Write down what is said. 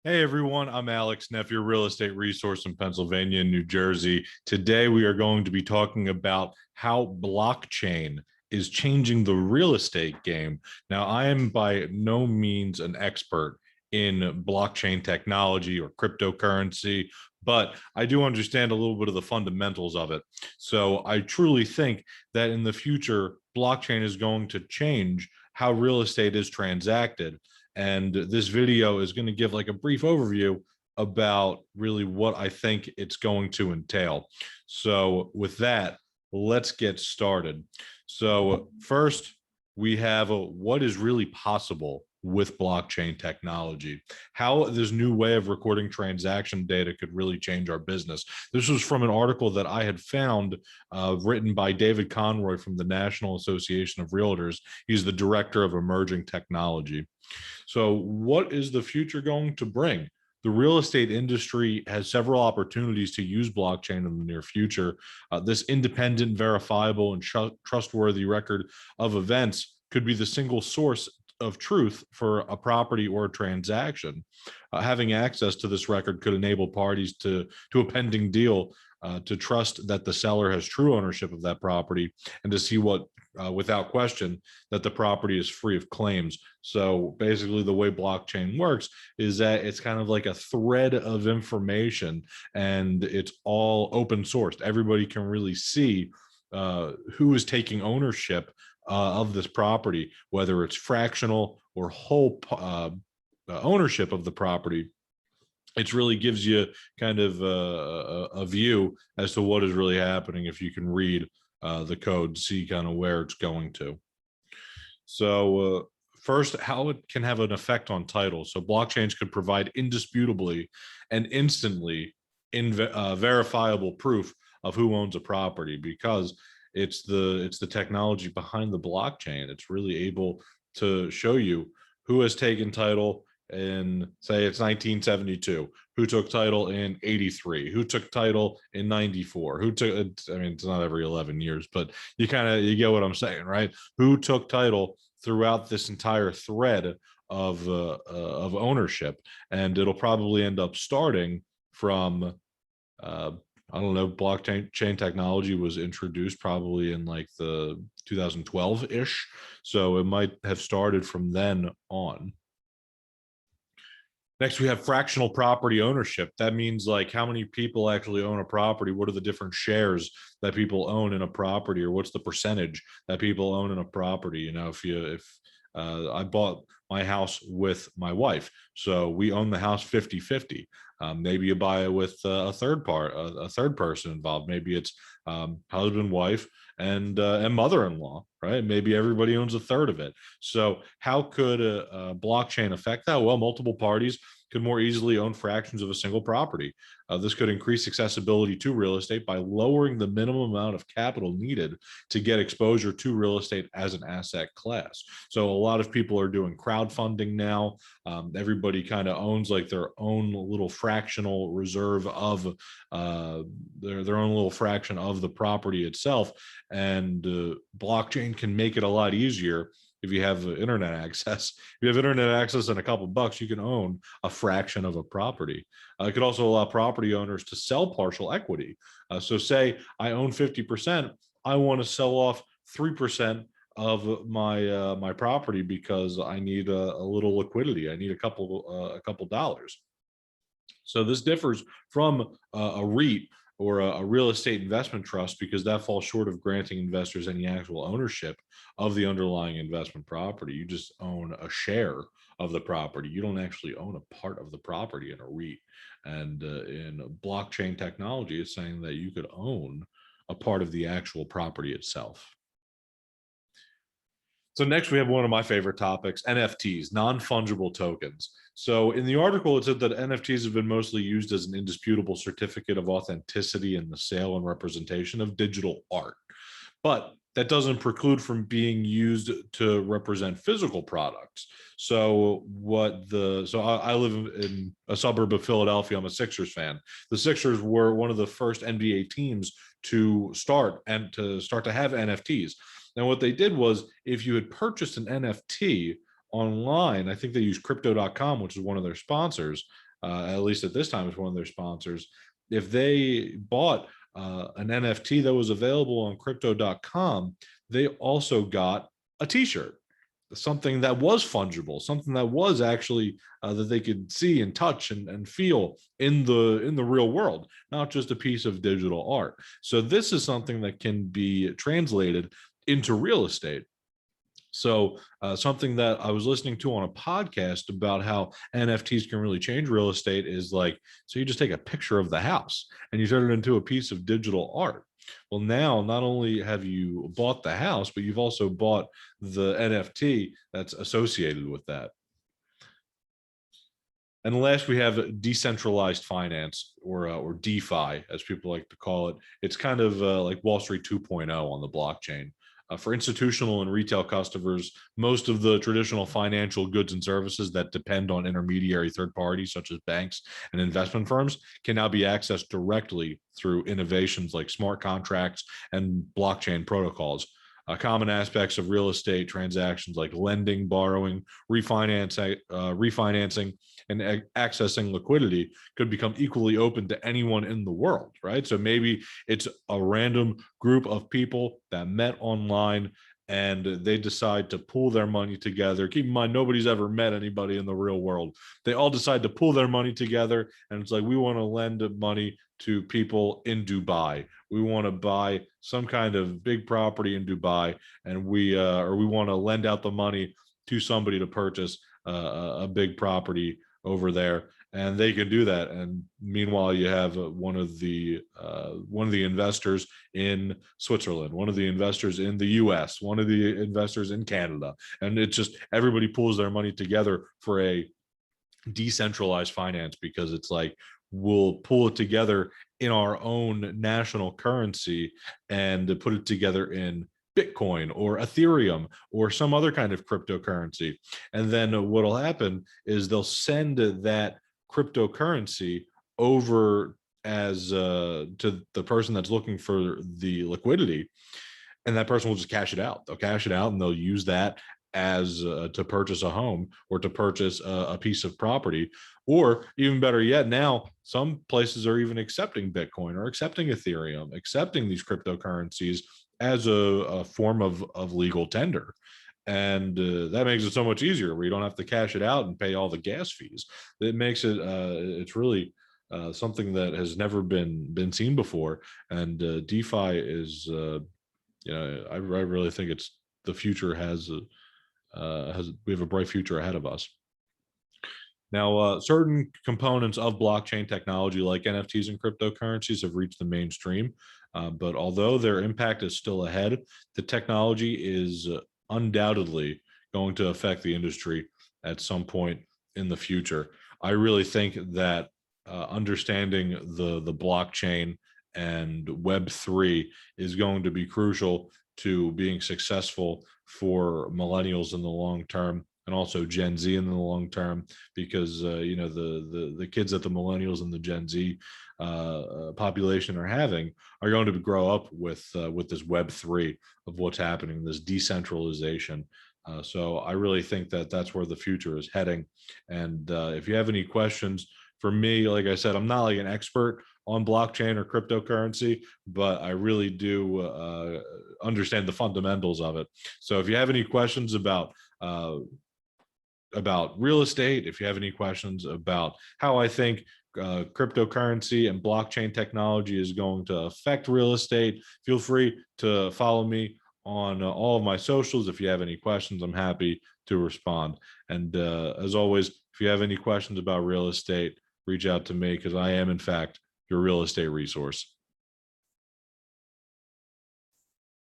Hey everyone, I'm Alex Neff, your real estate resource in Pennsylvania and New Jersey. Today we are going to be talking about how blockchain is changing the real estate game. Now, I am by no means an expert in blockchain technology or cryptocurrency, but I do understand a little bit of the fundamentals of it. So I truly think that in the future, blockchain is going to change how real estate is transacted. And this video is going to give like a brief overview about really what I think it's going to entail. So with that, let's get started. So first, we have what is really possible with blockchain technology, how this new way of recording transaction data could really change our business. This was from an article that I had found written by David Conroy from the National Association of Realtors. He's the director of emerging technology. So, what is the future going to bring? The real estate industry has several opportunities to use blockchain in the near future. This independent, verifiable, and trustworthy record of events could be the single source of truth for a property or a transaction. Having access to this record could enable parties to a pending deal to trust that the seller has true ownership of that property and to see what without question that the property is free of claims. So basically the way blockchain works is that it's kind of like a thread of information and it's all open sourced. Everybody can really see who is taking ownership of this property, whether it's fractional or whole ownership of the property. It really gives you kind of a view as to what is really happening if you can read the code, see kind of where it's going to. So first, how it can have an effect on title. So blockchains could provide indisputably and instantly verifiable proof of who owns a property because it's the technology behind the blockchain. It's really able to show you who has taken title in, say, it's 1972, who took title in 83, who took title in 94, who took, I mean, it's not every 11 years, but you get what I'm saying, right? Who took title throughout this entire thread of ownership. And it'll probably end up starting from I don't know, blockchain technology was introduced probably in like the 2012-ish. So it might have started from then on. Next, we have fractional property ownership. That means like how many people actually own a property? What are the different shares that people own in a property, or what's the percentage that people own in a property? You know, if I bought my house with my wife, so we own the house 50-50. Maybe you buy it with a third person involved. Maybe it's husband, wife, and mother-in-law, right? Maybe everybody owns a third of it. So how could a blockchain affect that? Well, multiple parties could more easily own fractions of a single property. This could increase accessibility to real estate by lowering the minimum amount of capital needed to get exposure to real estate as an asset class. So a lot of people are doing crowdfunding now. Everybody kind of owns like their own little fractional reserve of their own little fraction of the property itself. And blockchain can make it a lot easier if you have internet access. If you have internet access and a couple bucks, you can own a fraction of a property. It could also allow property owners to sell partial equity. So say I own 50%, I want to sell off 3% of my property because I need a little liquidity. I need a couple dollars. So this differs from a REIT or a real estate investment trust because that falls short of granting investors any actual ownership of the underlying investment property. You just own a share of the property. You don't actually own a part of the property in a REIT. And in blockchain technology, it's saying that you could own a part of the actual property itself. So next we have one of my favorite topics, NFTs, non-fungible tokens. So in the article, it said that NFTs have been mostly used as an indisputable certificate of authenticity in the sale and representation of digital art. But that doesn't preclude from being used to represent physical products. So I live in a suburb of Philadelphia. I'm a Sixers fan. The Sixers were one of the first NBA teams to start to have NFTs. Now, what they did was if you had purchased an NFT online, I think they used crypto.com, which is one of their sponsors. at least at this time, is one of their sponsors. If they bought an NFT that was available on crypto.com, they also got a t-shirt, something that was fungible, something that was actually that they could see and touch and feel in the real world, not just a piece of digital art. So this is something that can be translated into real estate. So something that I was listening to on a podcast about how NFTs can really change real estate is like, so you just take a picture of the house and you turn it into a piece of digital art. Well, now not only have you bought the house, but you've also bought the NFT that's associated with that. And last, we have decentralized finance, or DeFi, as people like to call it. It's kind of like Wall Street 2.0 on the blockchain. For institutional and retail customers, most of the traditional financial goods and services that depend on intermediary third parties, such as banks and investment firms, can now be accessed directly through innovations like smart contracts and blockchain protocols. Common aspects of real estate transactions like lending, borrowing, refinancing, and accessing liquidity could become equally open to anyone in the world, right? So maybe it's a random group of people that met online and they decide to pool their money together. Keep in mind, nobody's ever met anybody in the real world. They all decide to pool their money together, and it's like, we want to lend money to people in Dubai. We want to buy some kind of big property in Dubai, and we want to lend out the money to somebody to purchase a big property over there, and they can do that. And meanwhile, you have one of the investors in Switzerland, one of the investors in the U.S., one of the investors in Canada, and it's just everybody pulls their money together for a decentralized finance, because it's like, we'll pull it together in our own national currency and put it together in Bitcoin or Ethereum or some other kind of cryptocurrency. And then what'll happen is they'll send that cryptocurrency over as to the person that's looking for the liquidity, and that person will just cash it out. They'll cash it out and they'll use that as to purchase a home or to purchase a piece of property. Or even better yet, now some places are even accepting Bitcoin or accepting Ethereum, accepting these cryptocurrencies as a form of legal tender. And that makes it so much easier, where you don't have to cash it out and pay all the gas fees. It makes it it's really something that has never been seen before. And DeFi is I really think it's the future has we have a bright future ahead of us. Now, certain components of blockchain technology, like NFTs and cryptocurrencies, have reached the mainstream. But although their impact is still ahead, the technology is undoubtedly going to affect the industry at some point in the future. I really think that understanding the blockchain and Web3 is going to be crucial to being successful for millennials in the long term, and also Gen Z in the long term, because the kids that the millennials and the Gen Z population are having are going to grow up with this Web3 of what's happening, this decentralization. So I really think that that's where the future is heading. And if you have any questions for me, like I said, I'm not like an expert on blockchain or cryptocurrency, but I really do understand the fundamentals of it. So if you have any questions about real estate, if you have any questions about how I think cryptocurrency and blockchain technology is going to affect real estate, feel free to follow me on all of my socials. If you have any questions, I'm happy to respond. And as always, if you have any questions about real estate, reach out to me, because I am, in fact, your real estate resource.